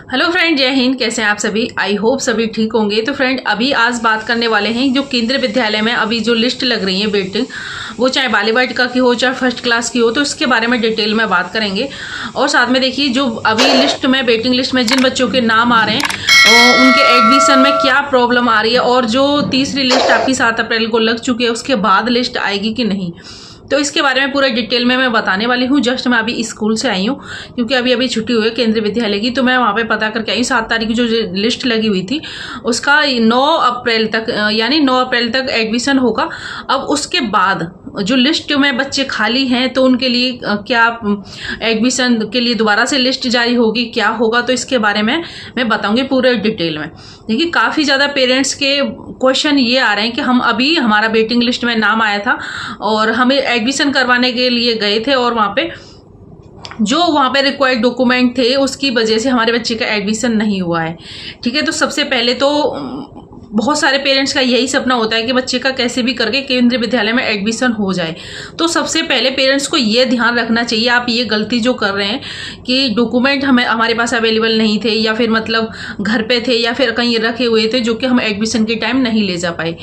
Hello friend, जय हिंद। कैसे हैं आप सभी? आई होप सभी ठीक होंगे। तो फ्रेंड, अभी आज बात करने वाले हैं जो केंद्रीय विद्यालय में अभी जो लिस्ट लग रही है वेटिंग, वो चाहे बालिका की हो चाहे फर्स्ट क्लास की हो, तो इसके बारे में डिटेल में बात करेंगे। और साथ में देखिए, जो अभी लिस्ट में वेटिंग लिस्ट में जिन बच्चों के नाम आ रहे हैं उनके एडमिशन में क्या प्रॉब्लम आ रही है, और जो तीसरी लिस्ट आपकी 7 अप्रैल को लग चुकी है उसके बाद लिस्ट आएगी कि नहीं, तो इसके बारे में पूरा डिटेल में मैं बताने वाली हूँ। जस्ट मैं अभी स्कूल से आई हूँ क्योंकि अभी छुट्टी हुई है केंद्रीय विद्यालय की, तो मैं वहाँ पे पता करके आई हूँ। 7 तारीख की जो लिस्ट लगी हुई थी उसका 9 अप्रैल तक, यानी 9 अप्रैल तक एडमिशन होगा। अब उसके बाद जो लिस्ट में बच्चे खाली हैं तो उनके लिए क्या एडमिशन के लिए दोबारा से लिस्ट जारी होगी, क्या होगा, तो इसके बारे में मैं बताऊंगी पूरे डिटेल में। देखिए, काफ़ी ज़्यादा पेरेंट्स के क्वेश्चन ये आ रहे हैं कि हम अभी हमारा वेटिंग लिस्ट में नाम आया था और हमें एडमिशन करवाने के लिए गए थे, और वहाँ पे जो वहाँ पे रिक्वायर्ड डॉक्यूमेंट थे उसकी वजह से हमारे बच्चे का एडमिशन नहीं हुआ है। ठीक है, तो सबसे पहले तो बहुत सारे पेरेंट्स का यही सपना होता है कि बच्चे का कैसे भी करके केंद्रीय विद्यालय में एडमिशन हो जाए। तो सबसे पहले पेरेंट्स को ये ध्यान रखना चाहिए, आप ये गलती जो कर रहे हैं कि डॉक्यूमेंट हमारे पास अवेलेबल नहीं थे, या फिर मतलब घर पे थे, या फिर कहीं रखे हुए थे जो कि हम एडमिशन के टाइम नहीं ले जा पाए।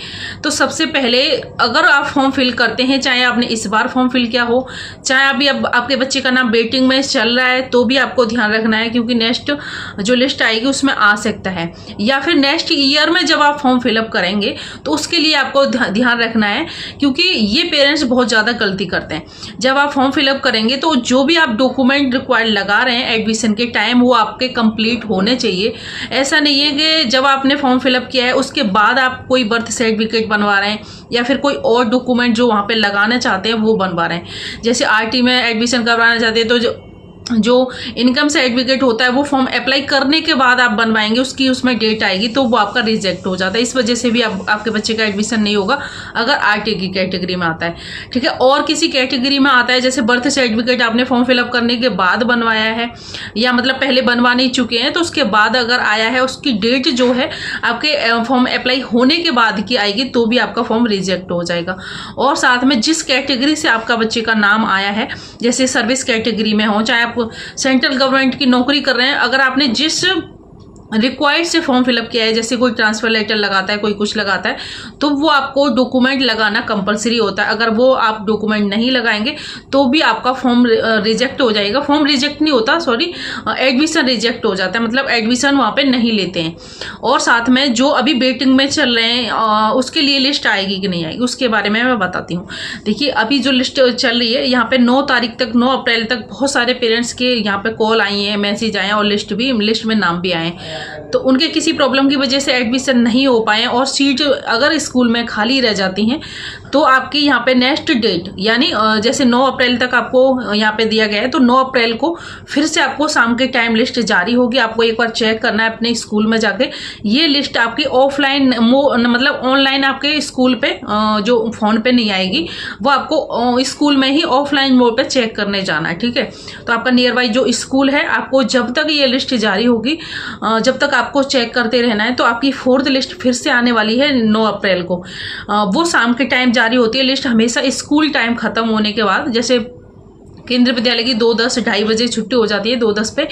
तो सबसे पहले अगर आप फॉर्म फिल करते हैं, चाहे आपने इस बार फॉर्म फिल किया हो, चाहे अभी अब आपके बच्चे का नाम वेटिंग में चल रहा है, तो भी आपको ध्यान रखना है, क्योंकि नेक्स्ट जो लिस्ट आएगी उसमें आ सकता है, या फिर नेक्स्ट ईयर में जब आप फॉर्म फिलअप करेंगे तो उसके लिए आपको ध्यान रखना है, क्योंकि ये पेरेंट्स बहुत ज़्यादा गलती करते हैं। जब आप फॉर्म फिलअप करेंगे तो जो भी आप डॉक्यूमेंट रिक्वायर्ड लगा रहे हैं एडमिशन के टाइम, वो आपके कंप्लीट होने चाहिए। ऐसा नहीं है कि जब आपने फॉर्म फिलअप किया है उसके बाद आप कोई बर्थ सर्टिफिकेट बनवा रहे हैं या फिर कोई और डॉक्यूमेंट जो वहाँ पे लगाना चाहते हैं वो बनवा रहे हैं। जैसे आरटी में एडमिशन करवाना चाहते हैं तो जो इनकम सर्टिफिकेट होता है वो फॉर्म अप्लाई करने के बाद आप बनवाएंगे, उसमें डेट आएगी तो वो आपका रिजेक्ट हो जाता है। इस वजह से भी आपके बच्चे का एडमिशन नहीं होगा अगर आरटी की कैटेगरी में आता है। ठीक है, और किसी कैटेगरी में आता है, जैसे बर्थ सर्टिफिकेट आपने फॉर्म फिलअप करने के बाद बनवाया है, या मतलब पहले बनवा नहीं चुके हैं तो उसके बाद अगर आया है, उसकी डेट जो है आपके फॉर्म अप्लाई होने के बाद की आएगी, तो भी आपका फॉर्म रिजेक्ट हो जाएगा। और साथ में जिस कैटेगरी से आपका बच्चे का नाम आया है, जैसे सर्विस कैटेगरी में हो, चाहे आप सेंट्रल गवर्नमेंट की नौकरी कर रहे हैं, अगर आपने जिस रिक्वायर्ड से फॉर्म फिलअप किया है, जैसे कोई ट्रांसफर लेटर लगाता है, कोई कुछ लगाता है, तो वो आपको डॉक्यूमेंट लगाना कंपलसरी होता है। अगर वो आप डॉक्यूमेंट नहीं लगाएंगे तो भी आपका फॉर्म रिजेक्ट हो जाएगा। फॉर्म रिजेक्ट नहीं होता, सॉरी, एडमिशन रिजेक्ट हो जाता है, मतलब एडमिशन वहाँ पे नहीं लेते हैं। और साथ में जो अभी वेटिंग में चल रहे हैं उसके लिए लिस्ट आएगी कि नहीं आएगी उसके बारे में मैं बताती हूँ। देखिए, अभी जो लिस्ट चल रही है यहाँ पे 9 तारीख तक, 9 अप्रैल तक बहुत सारे पेरेंट्स के यहाँ पे कॉल आई हैं, मैसेज आए हैं, और लिस्ट में नाम भी आए हैं। तो उनके किसी प्रॉब्लम की वजह से एडमिशन नहीं हो पाए, और सीट अगर स्कूल में खाली रह जाती हैं तो आपकी यहाँ पे नेक्स्ट डेट, यानी जैसे 9 अप्रैल तक आपको यहाँ पे दिया गया है, तो 9 अप्रैल को फिर से आपको शाम के टाइम लिस्ट जारी होगी। आपको एक बार चेक करना है अपने स्कूल में जाके। ये लिस्ट आपकी ऑफलाइन मतलब ऑनलाइन आपके स्कूल पे जो फोन पे नहीं आएगी, वो आपको स्कूल में ही ऑफलाइन मोड पे चेक करने जाना है। ठीक है, तो आपका नियर बाई जो स्कूल है, आपको जब तक ये लिस्ट जारी होगी जब तक आपको चेक करते रहना है। तो आपकी 4th लिस्ट फिर से आने वाली है 9 अप्रैल को, वो शाम के टाइम जारी होती है लिस्ट, हमेशा स्कूल टाइम खत्म होने के बाद। जैसे केंद्रीय विद्यालय की 2:10 2:30 बजे छुट्टी हो जाती है, 2:10 पे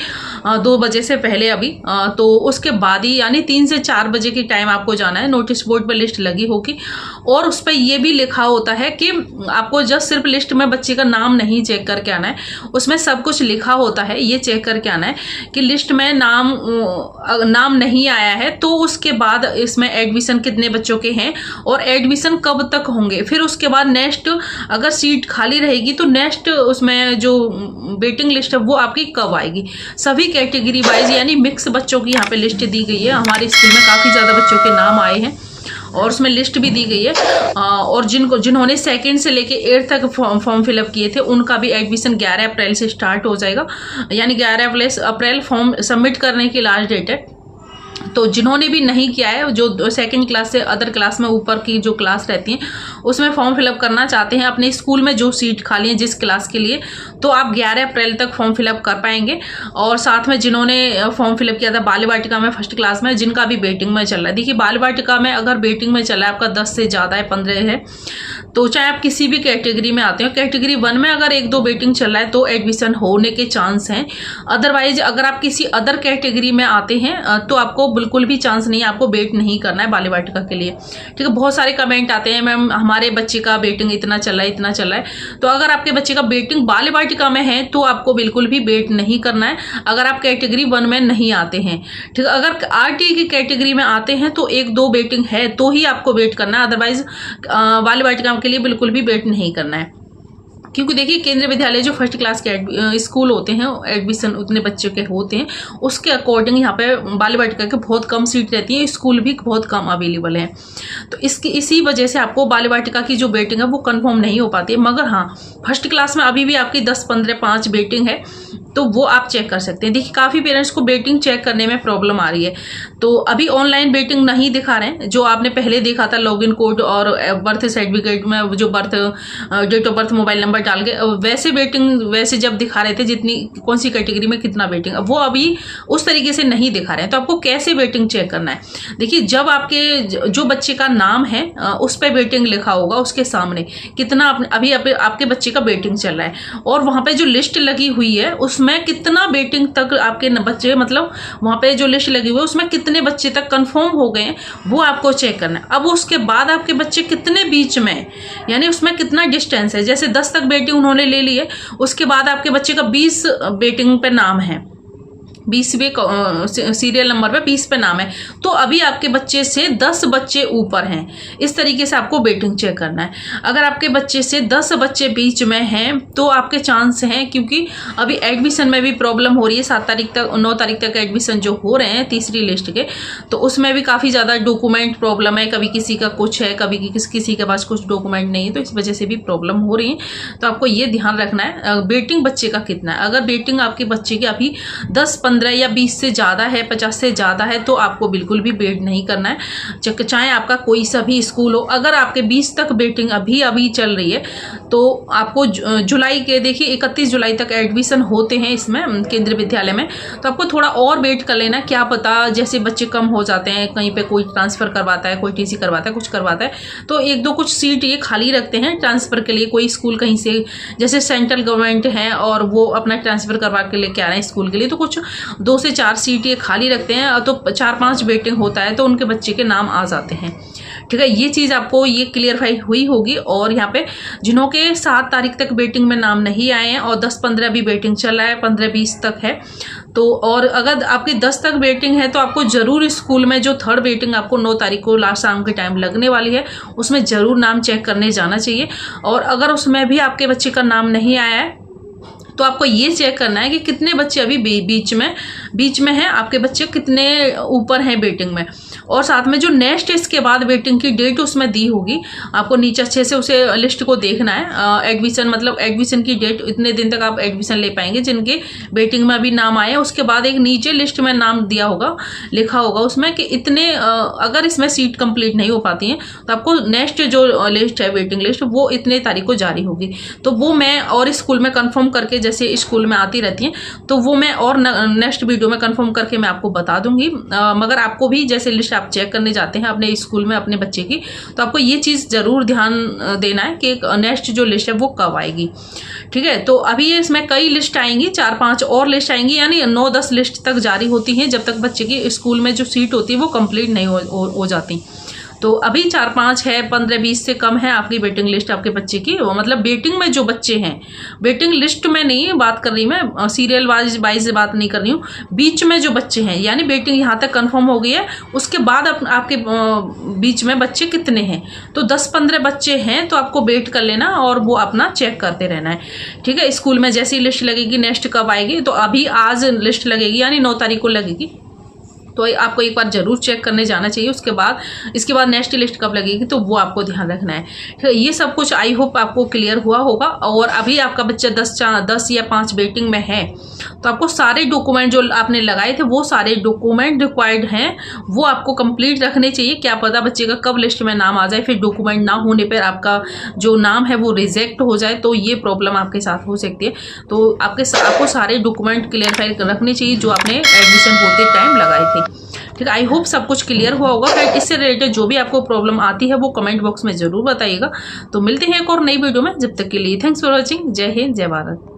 2 बजे से पहले अभी, तो उसके बाद ही यानी 3 से 4 बजे की टाइम आपको जाना है। नोटिस बोर्ड पे लिस्ट लगी होगी और उस पर यह भी लिखा होता है कि आपको जस्ट सिर्फ लिस्ट में बच्चे का नाम नहीं चेक करके आना है, उसमें सब कुछ लिखा होता है, ये चेक करके आना है कि लिस्ट में नाम नहीं आया है तो उसके बाद इसमें एडमिशन कितने बच्चों के हैं और एडमिशन कब तक होंगे। फिर उसके बाद नेक्स्ट अगर सीट खाली रहेगी तो नेक्स्ट उसमें जो वेटिंग लिस्ट है वो आपकी कब आएगी। सभी कैटेगरी वाइज यानी मिक्स बच्चों की यहाँ पे लिस्ट दी गई है। हमारे स्कूल में काफ़ी ज़्यादा बच्चों के नाम आए हैं और उसमें लिस्ट भी दी गई है, और जिन्होंने 2nd से लेके 8th तक फॉर्म फिलअप किए थे उनका भी एडमिशन 11 अप्रैल से स्टार्ट हो जाएगा, यानी 11 अप्रैल फॉर्म सबमिट करने की लास्ट डेट है। तो जिन्होंने भी नहीं किया है, जो 2nd क्लास से अदर क्लास में ऊपर की जो क्लास रहती हैं उसमें फॉर्म फिलअप करना चाहते हैं अपने स्कूल में जो सीट खाली है जिस क्लास के लिए, तो आप 11 अप्रैल तक फॉर्म फिलअप कर पाएंगे। और साथ में जिन्होंने फॉर्म फिलअप किया था बालिका में फर्स्ट क्लास में, जिनका भी वेटिंग में चल रहा है। देखिए, बालिका में अगर वेटिंग में चल रहा है आपका 10 से ज़्यादा है, 15 है, तो चाहे आप किसी भी कैटेगरी में आते हो, कैटेगरी 1 में अगर 1-2 वेटिंग चल रहा है तो एडमिशन होने के चांस हैं। अदरवाइज अगर आप किसी अदर कैटेगरी में आते हैं तो आपको बिल्कुल भी चांस नहीं है, आपको वेट नहीं करना है बाल वाटिका के लिए। ठीक है, बहुत सारे कमेंट आते हैं मैम हमारे बच्चे का वेटिंग इतना चल रहा है, इतना चल रहा है। तो अगर आपके बच्चे का वेटिंग बाल वाटिका में है तो आपको बिल्कुल भी वेट नहीं करना है, अगर आप कैटेगरी 1 में नहीं आते हैं। ठीक है, अगर आरटी की कैटेगरी में आते हैं तो 1-2 वेटिंग है तो ही आपको वेट करना है, अदरवाइज बाल वाटिका के लिए बिल्कुल भी वेट नहीं करना है। क्योंकि देखिए केंद्रीय विद्यालय जो फर्स्ट क्लास के स्कूल होते हैं, एडमिशन उतने बच्चों के होते हैं, उसके अकॉर्डिंग यहाँ पे बाल वाटिका के बहुत कम सीट रहती है, स्कूल भी बहुत कम अवेलेबल है। तो इसी वजह से आपको बाल वाटिका की जो वेटिंग है वो कंफर्म नहीं हो पाती है। मगर हाँ, फर्स्ट क्लास में अभी भी आपकी 10-15-5 वेटिंग है तो वो आप चेक कर सकते हैं। देखिए काफ़ी पेरेंट्स को वेटिंग चेक करने में प्रॉब्लम आ रही है, तो अभी ऑनलाइन वेटिंग नहीं दिखा रहे हैं। जो आपने पहले देखा था लॉगिन कोड और बर्थ सर्टिफिकेट में जो date of birth mobile number डाल के वैसे वेटिंग वैसे जब दिखा रहे थे जितनी कौन सी कैटेगरी में कितना वेटिंग, वो अभी उस तरीके से नहीं दिखा रहे हैं। तो आपको कैसे वेटिंग चेक करना है, देखिए जब आपके जो बच्चे का नाम है उस पर वेटिंग लिखा होगा, उसके सामने कितना अभी आपके बच्चे का वेटिंग चल रहा है और वहाँ पे जो लिस्ट लगी हुई है उसमें कितना वेटिंग तक आपके बच्चे, मतलब वहाँ पे जो लिस्ट लगी हुई है उसमें कितने बच्चे तक कंफर्म हो गए वो आपको चेक करना है। अब उसके बाद आपके बच्चे कितने बीच में, यानी उसमें कितना डिस्टेंस है, जैसे 10 तक वेटिंग उन्होंने ले लिए, उसके बाद आपके बच्चे का 20 वेटिंग पे नाम है, 20वें सीरियल नंबर पे 20 पे नाम है, तो अभी आपके बच्चे से 10 बच्चे ऊपर हैं। इस तरीके से आपको वेटिंग चेक करना है। अगर आपके बच्चे से 10 बच्चे बीच में हैं तो आपके चांस हैं, क्योंकि अभी एडमिशन में भी प्रॉब्लम हो रही है। 7 तारीख तक 9 तारीख तक एडमिशन जो हो रहे हैं तीसरी लिस्ट के, तो उसमें भी काफ़ी ज़्यादा डॉक्यूमेंट प्रॉब्लम है, कभी किसी का कुछ है, कभी किसी के पास कुछ डॉक्यूमेंट नहीं है, तो इस वजह से भी प्रॉब्लम हो रही है। तो आपको ये ध्यान रखना है वेटिंग बच्चे का कितना है। अगर वेटिंग आपके बच्चे की अभी 10-15 या 20 से ज़्यादा है, 50 से ज़्यादा है, तो आपको बिल्कुल भी वेट नहीं करना है, चाहे आपका कोई सा भी स्कूल हो। अगर आपके 20 तक वेटिंग अभी चल रही है तो आपको जुलाई के, देखिए 31 जुलाई तक एडमिशन होते हैं इसमें केंद्रीय विद्यालय में, तो आपको थोड़ा और वेट कर लेना। क्या पता जैसे बच्चे कम हो जाते हैं, कहीं पे कोई ट्रांसफ़र करवाता है, कोई टीसी करवाता है, कुछ करवाता है, तो 1-2 कुछ सीट ये खाली रखते हैं ट्रांसफ़र के लिए। कोई स्कूल कहीं से जैसे सेंट्रल गवर्नमेंट है और वो अपना ट्रांसफ़र करवा के लेके आ रहे हैं स्कूल के लिए, तो कुछ 2 से 4 सीट ये खाली रखते हैं, तो 4-5 वेटिंग होता है, तो उनके बच्चे के नाम आ जाते हैं। ठीक है, ये चीज़ आपको ये क्लियरफाई हुई होगी। और यहाँ पे जिन्हों के 7 तारीख तक वेटिंग में नाम नहीं आए हैं और 10-15 भी वेटिंग चल रहा है, 15-20 तक है, तो और अगर आपकी 10 तक वेटिंग है तो आपको ज़रूर स्कूल में जो 3rd वेटिंग आपको 9 तारीख को लास्ट शाम के टाइम लगने वाली है उसमें ज़रूर नाम चेक करने जाना चाहिए। और अगर उसमें भी आपके बच्चे का नाम नहीं आया है तो आपको ये चेक करना है कि कितने बच्चे अभी बीच में हैं, आपके बच्चे कितने ऊपर हैं वेटिंग में। और साथ में जो नेक्स्ट इसके बाद वेटिंग की डेट उसमें दी होगी, आपको नीचे अच्छे से उसे लिस्ट को देखना है। एडमिशन मतलब एडमिशन की डेट, इतने दिन तक आप एडमिशन ले पाएंगे जिनके वेटिंग में अभी नाम आए। उसके बाद एक नीचे लिस्ट में नाम दिया होगा, लिखा होगा उसमें कि इतने, अगर इसमें सीट कंप्लीट नहीं हो पाती हैं तो आपको नेक्स्ट जो लिस्ट है वेटिंग लिस्ट वो इतने तारीख को जारी होगी। तो वो मैं और स्कूल में कंफर्म करके, जैसे स्कूल में आती रहती हैं, तो वो मैं और नेक्स्ट वीडियो में कंफर्म करके मैं आपको बता दूंगी। मगर आपको भी जैसे लिस्ट आप चेक करने जाते हैं अपने स्कूल में अपने बच्चे की, तो आपको ये चीज़ ज़रूर ध्यान देना है कि नेक्स्ट जो लिस्ट है वो कब आएगी। ठीक है, तो अभी इसमें कई लिस्ट आएंगी, 4-5 और लिस्ट आएंगी, यानी 9-10 लिस्ट तक जारी होती हैं जब तक बच्चे की स्कूल में जो सीट होती है वो कंप्लीट नहीं हो जाती। तो अभी 4-5 है, 15-20 से कम है आपकी वेटिंग लिस्ट आपके बच्चे की। मतलब वेटिंग में जो बच्चे हैं, वेटिंग लिस्ट में नहीं बात कर रही मैं, सीरियल वाइज बात नहीं कर रही हूँ, बीच में जो बच्चे हैं, यानी वेटिंग यहाँ तक कंफर्म हो गई है, उसके बाद आपके बीच में बच्चे कितने हैं। तो 10-15 बच्चे हैं तो आपको वेट कर लेना और वो अपना चेक करते रहना है। ठीक है, स्कूल में जैसी लिस्ट लगेगी, नेक्स्ट कब आएगी, तो अभी आज लिस्ट लगेगी यानी 9 तारीख को लगेगी, तो आपको एक बार जरूर चेक करने जाना चाहिए। इसके बाद नेक्स्ट लिस्ट कब लगेगी तो वो आपको ध्यान रखना है। तो ये सब कुछ आई होप आपको क्लियर हुआ होगा। और अभी आपका बच्चा 10 या 5 वेटिंग में है तो आपको सारे डॉक्यूमेंट जो आपने लगाए थे वो सारे डॉक्यूमेंट रिक्वायर्ड हैं वो आपको कंप्लीट रखने चाहिए। क्या पता बच्चे का कब लिस्ट में नाम आ जाए, फिर डॉक्यूमेंट ना होने पर आपका जो नाम है वो रिजेक्ट हो जाए, तो ये प्रॉब्लम आपके साथ हो सकती है। तो आपको सारे डॉक्यूमेंट क्लियरफाई रखने चाहिए जो आपने एडमिशन होते टाइम लगाए थे। ठीक है। आई होप सब कुछ क्लियर हुआ होगा फ्रेंड। इससे रिलेटेड जो भी आपको प्रॉब्लम आती है वो कमेंट बॉक्स में जरूर बताइएगा। तो मिलते हैं एक और नई वीडियो में, जब तक के लिए थैंक्स फॉर वॉचिंग। जय हिंद, जय भारत।